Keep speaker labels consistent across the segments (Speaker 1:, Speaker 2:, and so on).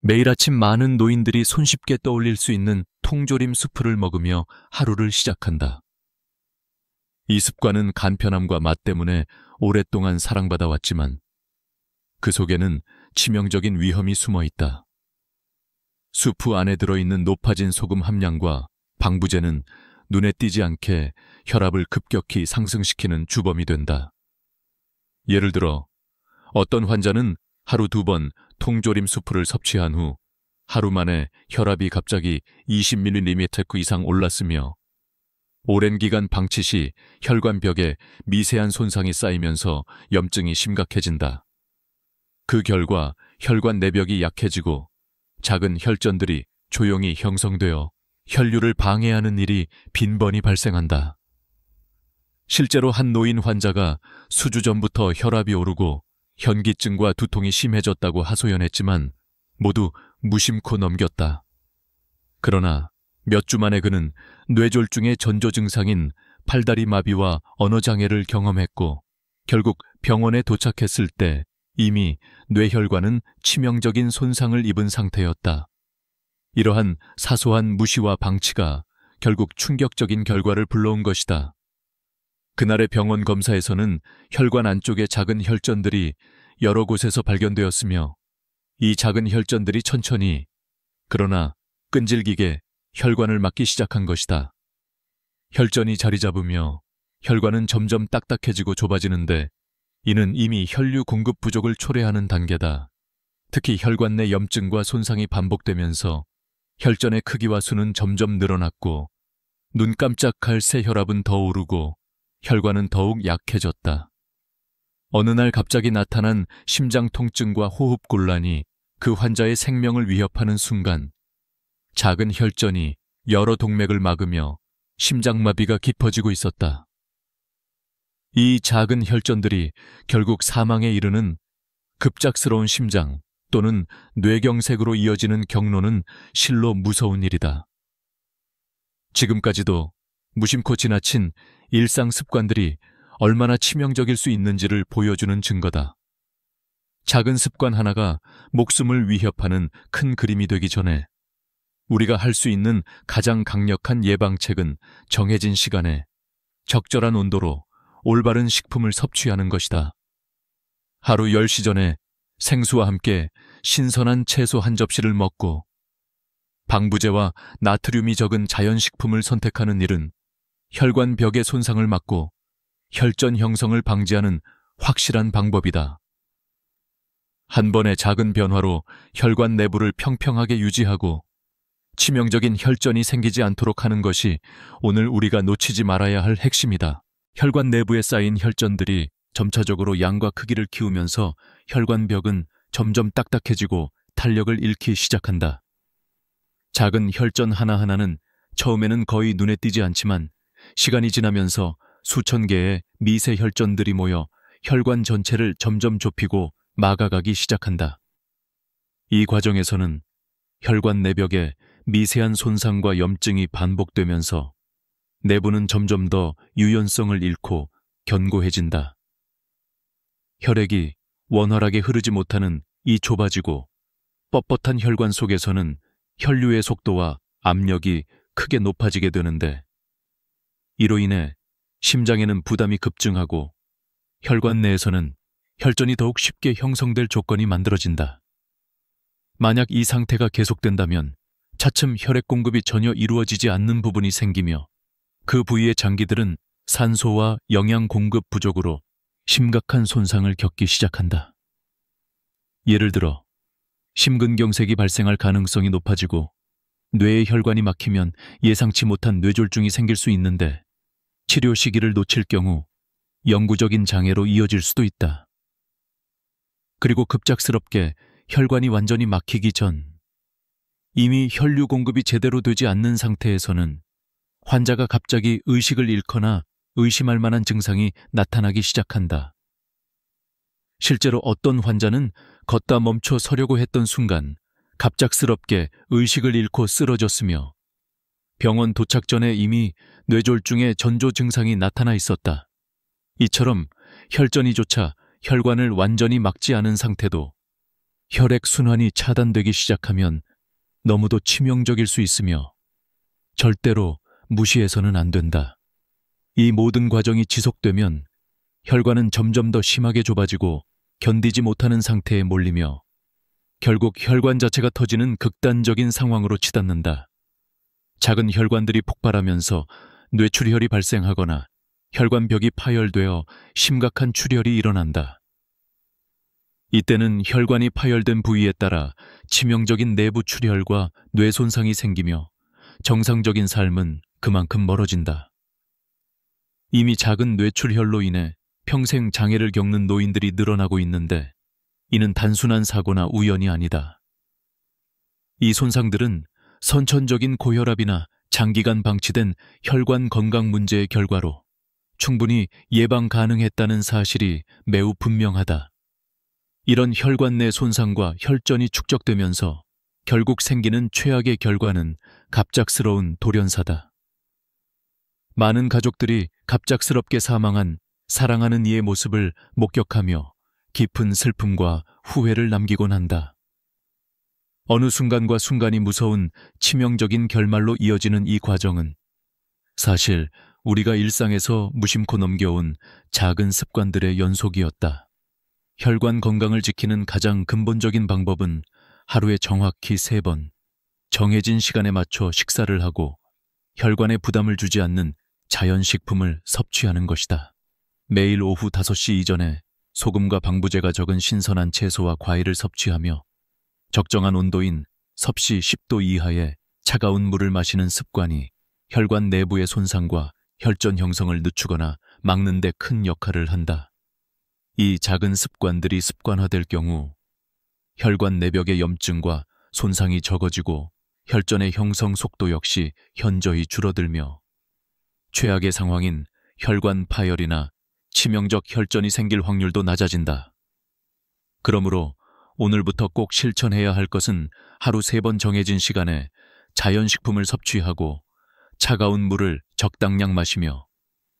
Speaker 1: 매일 아침 많은 노인들이 손쉽게 떠올릴 수 있는 통조림 수프를 먹으며 하루를 시작한다. 이 습관은 간편함과 맛 때문에 오랫동안 사랑받아 왔지만 그 속에는 치명적인 위험이 숨어 있다. 수프 안에 들어있는 높아진 소금 함량과 방부제는 눈에 띄지 않게 혈압을 급격히 상승시키는 주범이 된다. 예를 들어 어떤 환자는 하루 2번 통조림 수프를 섭취한 후 하루 만에 혈압이 갑자기 20mg 이상 올랐으며 오랜 기간 방치 시 혈관벽에 미세한 손상이 쌓이면서 염증이 심각해진다. 그 결과 혈관 내벽이 약해지고 작은 혈전들이 조용히 형성되어 혈류를 방해하는 일이 빈번히 발생한다. 실제로 한 노인 환자가 수주 전부터 혈압이 오르고 현기증과 두통이 심해졌다고 하소연했지만 모두 무심코 넘겼다. 그러나 몇 주 만에 그는 뇌졸중의 전조 증상인 팔다리 마비와 언어장애를 경험했고 결국 병원에 도착했을 때 이미 뇌혈관은 치명적인 손상을 입은 상태였다. 이러한 사소한 무시와 방치가 결국 충격적인 결과를 불러온 것이다. 그날의 병원 검사에서는 혈관 안쪽의 작은 혈전들이 여러 곳에서 발견되었으며 이 작은 혈전들이 천천히 그러나 끈질기게 혈관을 막기 시작한 것이다. 혈전이 자리 잡으며 혈관은 점점 딱딱해지고 좁아지는데 이는 이미 혈류 공급 부족을 초래하는 단계다. 특히 혈관 내 염증과 손상이 반복되면서 혈전의 크기와 수는 점점 늘어났고 눈 깜짝할 새 혈압은 더 오르고 혈관은 더욱 약해졌다. 어느 날 갑자기 나타난 심장 통증과 호흡 곤란이 그 환자의 생명을 위협하는 순간 작은 혈전이 여러 동맥을 막으며 심장마비가 깊어지고 있었다. 이 작은 혈전들이 결국 사망에 이르는 급작스러운 심장 또는 뇌경색으로 이어지는 경로는 실로 무서운 일이다. 지금까지도 무심코 지나친 일상 습관들이 얼마나 치명적일 수 있는지를 보여주는 증거다. 작은 습관 하나가 목숨을 위협하는 큰 그림이 되기 전에 우리가 할 수 있는 가장 강력한 예방책은 정해진 시간에 적절한 온도로 올바른 식품을 섭취하는 것이다. 하루 10시 전에 생수와 함께 신선한 채소 한 접시를 먹고 방부제와 나트륨이 적은 자연식품을 선택하는 일은 혈관 벽의 손상을 막고 혈전 형성을 방지하는 확실한 방법이다. 한 번의 작은 변화로 혈관 내부를 평평하게 유지하고 치명적인 혈전이 생기지 않도록 하는 것이 오늘 우리가 놓치지 말아야 할 핵심이다. 혈관 내부에 쌓인 혈전들이 점차적으로 양과 크기를 키우면서 혈관벽은 점점 딱딱해지고 탄력을 잃기 시작한다. 작은 혈전 하나하나는 처음에는 거의 눈에 띄지 않지만 시간이 지나면서 수천 개의 미세 혈전들이 모여 혈관 전체를 점점 좁히고 막아가기 시작한다. 이 과정에서는 혈관 내벽에 미세한 손상과 염증이 반복되면서 내부는 점점 더 유연성을 잃고 견고해진다. 혈액이 원활하게 흐르지 못하는 이 좁아지고 뻣뻣한 혈관 속에서는 혈류의 속도와 압력이 크게 높아지게 되는데 이로 인해 심장에는 부담이 급증하고 혈관 내에서는 혈전이 더욱 쉽게 형성될 조건이 만들어진다. 만약 이 상태가 계속된다면 차츰 혈액 공급이 전혀 이루어지지 않는 부분이 생기며 그 부위의 장기들은 산소와 영양 공급 부족으로 심각한 손상을 겪기 시작한다. 예를 들어 심근경색이 발생할 가능성이 높아지고 뇌의 혈관이 막히면 예상치 못한 뇌졸중이 생길 수 있는데 치료 시기를 놓칠 경우 영구적인 장애로 이어질 수도 있다. 그리고 급작스럽게 혈관이 완전히 막히기 전 이미 혈류 공급이 제대로 되지 않는 상태에서는 환자가 갑자기 의식을 잃거나 의심할 만한 증상이 나타나기 시작한다. 실제로 어떤 환자는 걷다 멈춰 서려고 했던 순간 갑작스럽게 의식을 잃고 쓰러졌으며 병원 도착 전에 이미 뇌졸중의 전조 증상이 나타나 있었다. 이처럼 혈전이조차 혈관을 완전히 막지 않은 상태도 혈액순환이 차단되기 시작하면 너무도 치명적일 수 있으며 절대로 무시해서는 안 된다. 이 모든 과정이 지속되면 혈관은 점점 더 심하게 좁아지고 견디지 못하는 상태에 몰리며 결국 혈관 자체가 터지는 극단적인 상황으로 치닫는다. 작은 혈관들이 폭발하면서 뇌출혈이 발생하거나 혈관벽이 파열되어 심각한 출혈이 일어난다. 이때는 혈관이 파열된 부위에 따라 치명적인 내부 출혈과 뇌 손상이 생기며 정상적인 삶은 그만큼 멀어진다. 이미 작은 뇌출혈로 인해 평생 장애를 겪는 노인들이 늘어나고 있는데 이는 단순한 사고나 우연이 아니다. 이 손상들은 선천적인 고혈압이나 장기간 방치된 혈관 건강 문제의 결과로 충분히 예방 가능했다는 사실이 매우 분명하다. 이런 혈관 내 손상과 혈전이 축적되면서 결국 생기는 최악의 결과는 갑작스러운 돌연사다. 많은 가족들이 갑작스럽게 사망한 사랑하는 이의 모습을 목격하며 깊은 슬픔과 후회를 남기곤 한다. 어느 순간과 순간이 무서운 치명적인 결말로 이어지는 이 과정은 사실 우리가 일상에서 무심코 넘겨온 작은 습관들의 연속이었다. 혈관 건강을 지키는 가장 근본적인 방법은 하루에 정확히 3번, 정해진 시간에 맞춰 식사를 하고 혈관에 부담을 주지 않는 자연식품을 섭취하는 것이다. 매일 오후 5시 이전에 소금과 방부제가 적은 신선한 채소와 과일을 섭취하며 적정한 온도인 섭씨 10도 이하의 차가운 물을 마시는 습관이 혈관 내부의 손상과 혈전 형성을 늦추거나 막는 데 큰 역할을 한다. 이 작은 습관들이 습관화될 경우 혈관 내벽의 염증과 손상이 적어지고 혈전의 형성 속도 역시 현저히 줄어들며 최악의 상황인 혈관 파열이나 치명적 혈전이 생길 확률도 낮아진다. 그러므로 오늘부터 꼭 실천해야 할 것은 하루 3번 정해진 시간에 자연식품을 섭취하고 차가운 물을 적당량 마시며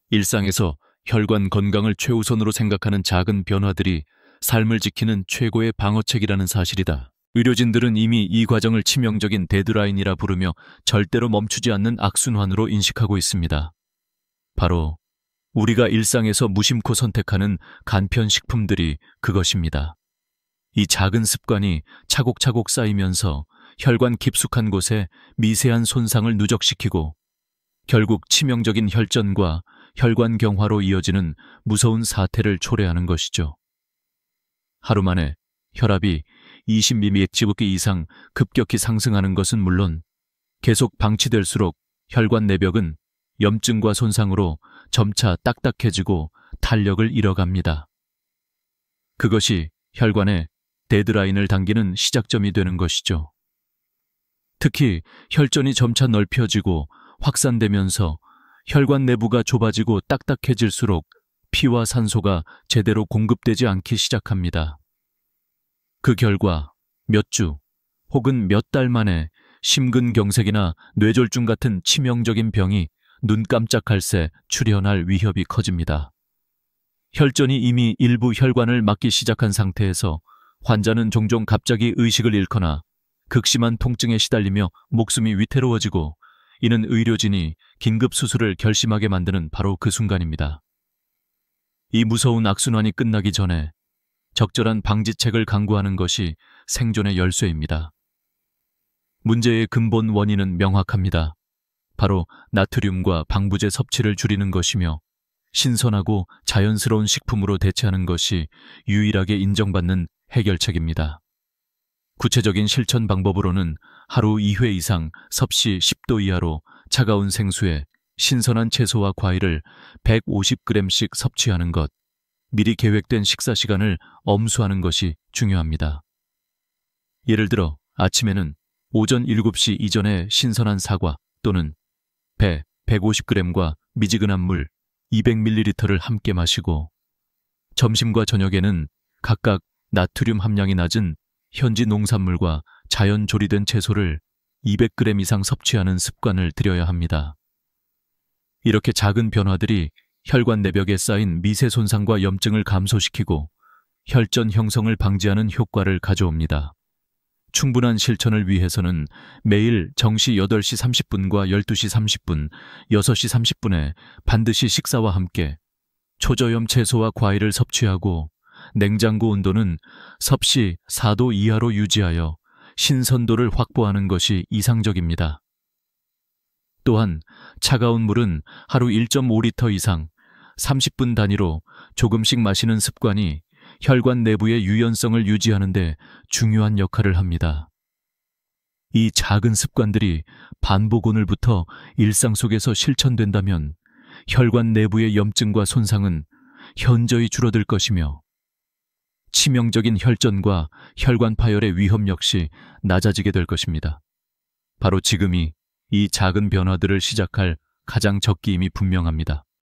Speaker 1: 일상에서 혈관 건강을 최우선으로 생각하는 작은 변화들이 삶을 지키는 최고의 방어책이라는 사실이다. 의료진들은 이미 이 과정을 치명적인 데드라인이라 부르며 절대로 멈추지 않는 악순환으로 인식하고 있습니다. 바로 우리가 일상에서 무심코 선택하는 간편식품들이 그것입니다. 이 작은 습관이 차곡차곡 쌓이면서 혈관 깊숙한 곳에 미세한 손상을 누적시키고 결국 치명적인 혈전과 혈관 경화로 이어지는 무서운 사태를 초래하는 것이죠. 하루 만에 혈압이 20mmHg 이상 급격히 상승하는 것은 물론 계속 방치될수록 혈관 내벽은 염증과 손상으로 점차 딱딱해지고 탄력을 잃어갑니다. 그것이 혈관에 데드라인을 당기는 시작점이 되는 것이죠. 특히 혈전이 점차 넓혀지고 확산되면서 혈관 내부가 좁아지고 딱딱해질수록 피와 산소가 제대로 공급되지 않기 시작합니다. 그 결과 몇 주 혹은 몇 달 만에 심근경색이나 뇌졸중 같은 치명적인 병이 눈 깜짝할 새 출현할 위협이 커집니다. 혈전이 이미 일부 혈관을 막기 시작한 상태에서 환자는 종종 갑자기 의식을 잃거나 극심한 통증에 시달리며 목숨이 위태로워지고 이는 의료진이 긴급 수술을 결심하게 만드는 바로 그 순간입니다. 이 무서운 악순환이 끝나기 전에 적절한 방지책을 강구하는 것이 생존의 열쇠입니다. 문제의 근본 원인은 명확합니다. 바로 나트륨과 방부제 섭취를 줄이는 것이며 신선하고 자연스러운 식품으로 대체하는 것이 유일하게 인정받는 해결책입니다. 구체적인 실천 방법으로는 하루 2회 이상 섭씨 10도 이하로 차가운 생수에 신선한 채소와 과일을 150g씩 섭취하는 것, 미리 계획된 식사 시간을 엄수하는 것이 중요합니다. 예를 들어 아침에는 오전 7시 이전에 신선한 사과 또는 배 150g과 미지근한 물 200ml를 함께 마시고 점심과 저녁에는 각각 나트륨 함량이 낮은 현지 농산물과 자연 조리된 채소를 200g 이상 섭취하는 습관을 들여야 합니다. 이렇게 작은 변화들이 혈관 내벽에 쌓인 미세 손상과 염증을 감소시키고 혈전 형성을 방지하는 효과를 가져옵니다. 충분한 실천을 위해서는 매일 정시 8시 30분과 12시 30분, 6시 30분에 반드시 식사와 함께 초저염 채소와 과일을 섭취하고 냉장고 온도는 섭씨 4도 이하로 유지하여 신선도를 확보하는 것이 이상적입니다. 또한 차가운 물은 하루 1.5리터 이상 30분 단위로 조금씩 마시는 습관이 혈관 내부의 유연성을 유지하는 데 중요한 역할을 합니다. 이 작은 습관들이 반복 오늘부터 일상 속에서 실천된다면 혈관 내부의 염증과 손상은 현저히 줄어들 것이며 치명적인 혈전과 혈관 파열의 위험 역시 낮아지게 될 것입니다. 바로 지금이 이 작은 변화들을 시작할 가장 적기임이 분명합니다.